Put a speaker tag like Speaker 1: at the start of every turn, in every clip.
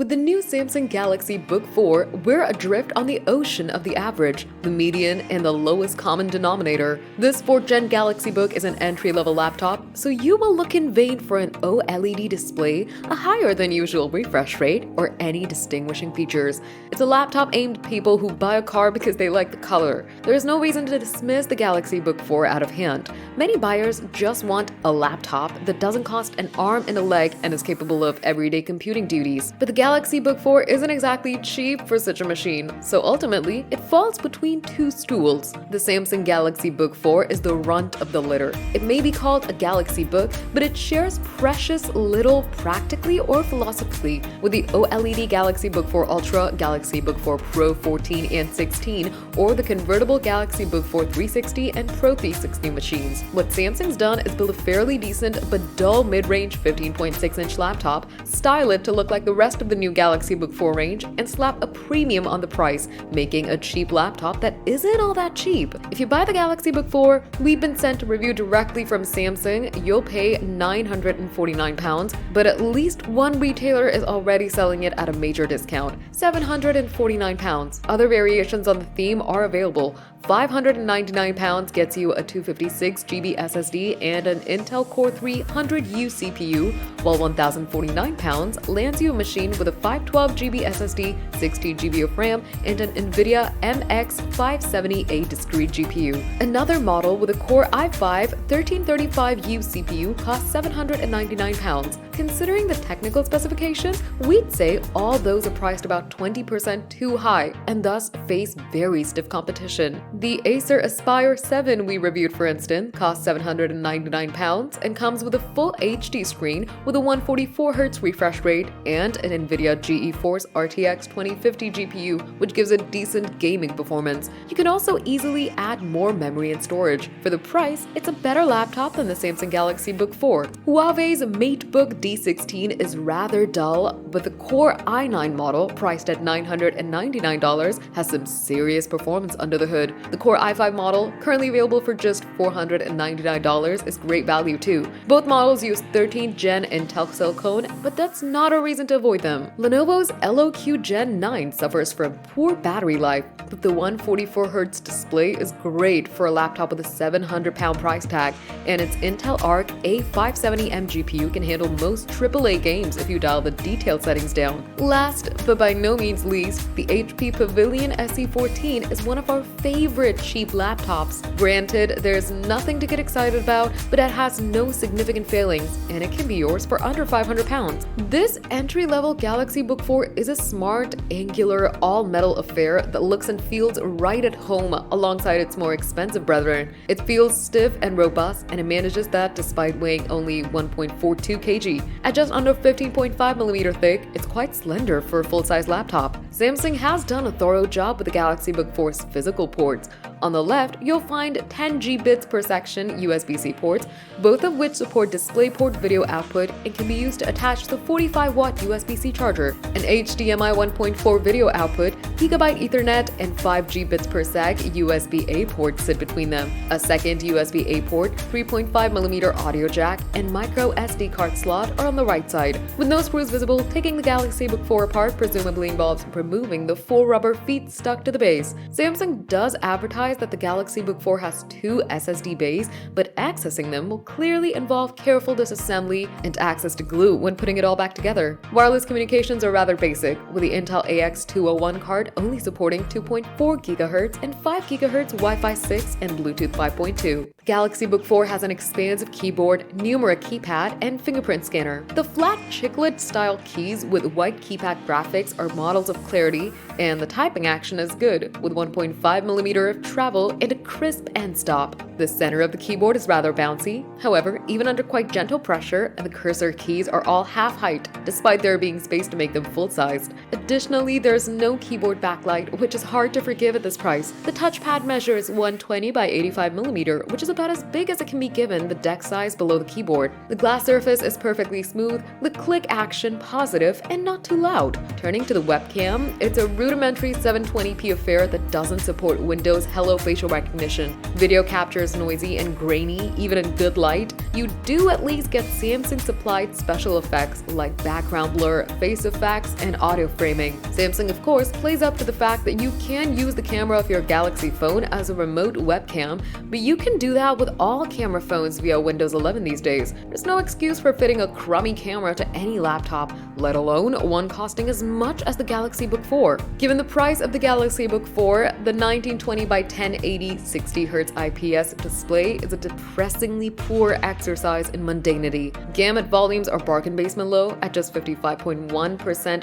Speaker 1: With the new Samsung Galaxy Book 4, we're adrift on the ocean of the average, the median, and the lowest common denominator. This 4th Gen Galaxy Book is an entry-level laptop, so you will look in vain for an OLED display, a higher than usual refresh rate, or any distinguishing features. It's a laptop aimed at people who buy a car because they like the color. There is no reason to dismiss the Galaxy Book 4 out of hand. Many buyers just want a laptop that doesn't cost an arm and a leg and is capable of everyday computing duties. But the Galaxy Book 4 isn't exactly cheap for such a machine, so ultimately, it falls between two stools. The Samsung Galaxy Book 4 is the runt of the litter. It may be called a Galaxy Book, but it shares precious little practically or philosophically with the OLED Galaxy Book 4 Ultra, Galaxy Book 4 Pro 14 and 16, or the convertible Galaxy Book 4 360 and Pro 360 machines. What Samsung's done is build a fairly decent but dull mid-range 15.6-inch laptop, style it to look like the rest of the new Galaxy Book 4 range, and slap a premium on the price, making a cheap laptop that isn't all that cheap. If you buy the Galaxy Book 4, we've been sent a review directly from Samsung. You'll pay £949, but at least one retailer is already selling it at a major discount, £749. Other variations on the theme are available. £599 gets you a 256GB SSD and an Intel Core 300U CPU, while £1,049 lands you a machine with a 512GB SSD, 16GB of RAM, and an NVIDIA MX570A discrete GPU. Another model with a Core i5 1335U CPU costs £799. Considering the technical specifications, we'd say all those are priced about 20% too high and thus face very stiff competition. The Acer Aspire 7 we reviewed, for instance, costs £799 and comes with a full HD screen with a 144Hz refresh rate and an NVIDIA GeForce RTX 2050 GPU, which gives a decent gaming performance. You can also easily add more memory and storage. For the price, it's a better laptop than the Samsung Galaxy Book 4. Huawei's MateBook D16 is rather dull, but the Core i9 model, priced at $999, has some serious performance under the hood. The Core i5 model, currently available for just $499, is great value too. Both models use 13th Gen Intel Silicon, but that's not a reason to avoid them. Lenovo's LOQ Gen 9 suffers from poor battery life, but the 144Hz display is great for a laptop with a £700 price tag, and its Intel Arc A570M GPU can handle most AAA games if you dial the detail settings down. Last, but by no means least, the HP Pavilion SE14 is one of our favorite cheap laptops. Granted, there's nothing to get excited about, but it has no significant failings, and it can be yours for under £500. This entry-level Galaxy Book 4 is a smart, angular, all-metal affair that looks and feels right at home alongside its more expensive brethren. It feels stiff and robust, and it manages that despite weighing only 1.42 kg. At just under 15.5mm thick, it's quite slender for a full-size laptop. Samsung has done a thorough job with the Galaxy Book 4's physical ports. On the left, you'll find 10 Gbps per section USB-C ports, both of which support DisplayPort video output and can be used to attach the 45-watt USB-C charger, an HDMI 1.4 video output, Gigabit Ethernet, and 5 Gbps per sec USB-A port sit between them. A second USB-A port, 3.5mm audio jack, and micro SD card slot are on the right side. With no screws visible, taking the Galaxy Book 4 apart presumably involves removing the 4 rubber feet stuck to the base. Samsung does advertise that the Galaxy Book 4 has 2 SSD bays, but accessing them will clearly involve careful disassembly and access to glue when putting it all back together. Wireless communications are rather basic, with the Intel AX201 card only supporting 2.4 GHz and 5 GHz Wi-Fi 6 and Bluetooth 5.2. The Galaxy Book 4 has an expansive keyboard, numeric keypad, and fingerprint scanner. The flat chiclet-style keys with white keypad graphics are models of clarity, and the typing action is good, with 1.5mm of travel and a crisp end stop. The center of the keyboard is rather bouncy. However, even under quite gentle pressure, the cursor keys are all half height, despite there being space to make them full-sized. Additionally, there's no keyboard backlight, which is hard to forgive at this price. The touchpad measures 120 by 85mm, which is about as big as it can be given the deck size below the keyboard. The glass surface is perfectly smooth, the click action positive, and not too loud. Turning to the webcam, it's a rudimentary 720p affair that doesn't support Windows Hello facial recognition. Video capture is noisy and grainy, even in good light. You do at least get Samsung-supplied special effects like background blur, face effects, and audio framing. Samsung, of course, plays up to the fact that you can use the camera of your Galaxy phone as a remote webcam, but you can do that with all camera phones via Windows 11 these days. There's no excuse for fitting a crummy camera to any laptop, let alone one costing as much as the Galaxy Book 4. Given the price of the Galaxy Book 4, the 1920 by 1080 60Hz IPS display is a depressingly poor exercise in mundanity. Gamut volumes are bargain basement low at just 55.1%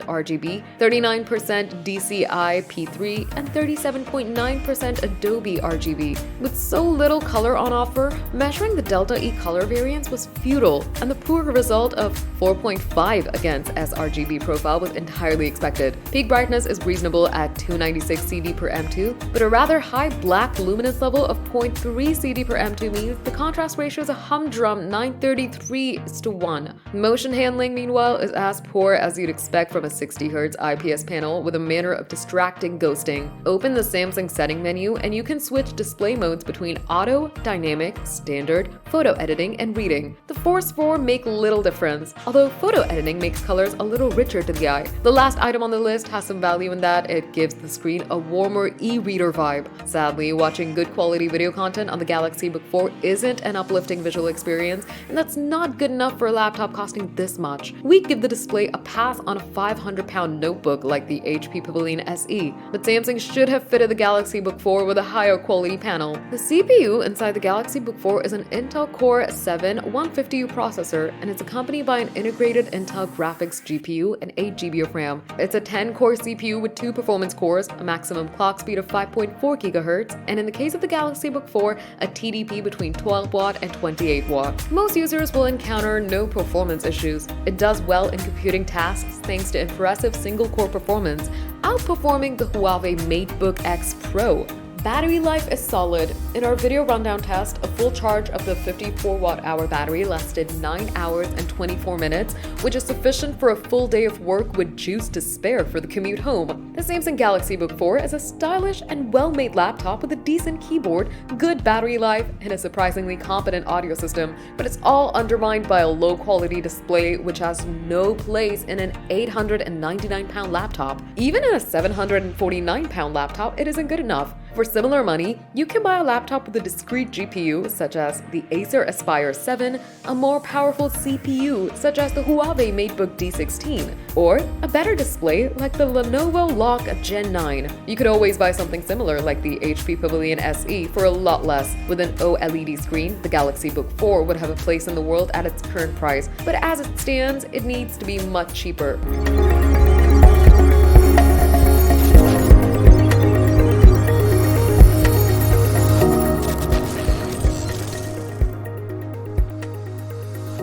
Speaker 1: RGB, 39% DCI P3, and 37.9% Adobe RGB. With so little color on offer, measuring the Delta E color variance was futile, and the poor result of 4.5 against sRGB profile was entirely expected. Peak brightness is reasonable at 296 CD per M2, but a rather high black luminance level of 0.3 CD per M2 means the contrast ratio is a humdrum 933:1. Motion handling, meanwhile, is as poor as you'd expect from a 60Hz IPS panel with a manner of distracting ghosting. Open the Samsung setting menu and you can switch display modes between auto, dynamic, standard, photo editing, and reading. The Force 4 make little difference, although photo editing makes colors a little richer to the eye. The last item on the list has some value in that it gives the screen a warmer e-reader vibe. Sadly, watching good quality video content on the Galaxy Book 4 isn't an uplifting visual experience, and that's not good enough for a laptop costing this much. We'd give the display a pass on a 500-pound notebook like the HP Pavilion SE, but Samsung should have fitted the Galaxy Book 4 with a higher quality panel. The CPU inside the Galaxy Book 4 is an Intel Core i7-150U processor, and it's accompanied by an integrated Intel graphics GPU and 8GB of RAM. It's a 10-core CPU with 2 performance cores, a maximum clock speed of 5.4 GHz, and in the case of the Galaxy Book 4, a TDP between 12 watt and 28 watt. Most users will encounter no performance issues. It does well in computing tasks thanks to impressive single-core performance, outperforming the Huawei MateBook X Pro. Battery life is solid. In our video rundown test, a full charge of the 54 watt-hour battery lasted 9 hours and 24 minutes, which is sufficient for a full day of work with juice to spare for the commute home. The Samsung Galaxy Book 4 is a stylish and well-made laptop with a decent keyboard, good battery life, and a surprisingly competent audio system, but it's all undermined by a low-quality display which has no place in an 899-pound laptop. Even in a 749-pound laptop, it isn't good enough. For similar money, you can buy a laptop with a discrete GPU, such as the Acer Aspire 7, a more powerful CPU, such as the Huawei MateBook D16, or a better display like the Lenovo Lock Gen 9. You could always buy something similar like the HP Pavilion SE for a lot less. With an OLED screen, the Galaxy Book 4 would have a place in the world at its current price, but as it stands, it needs to be much cheaper.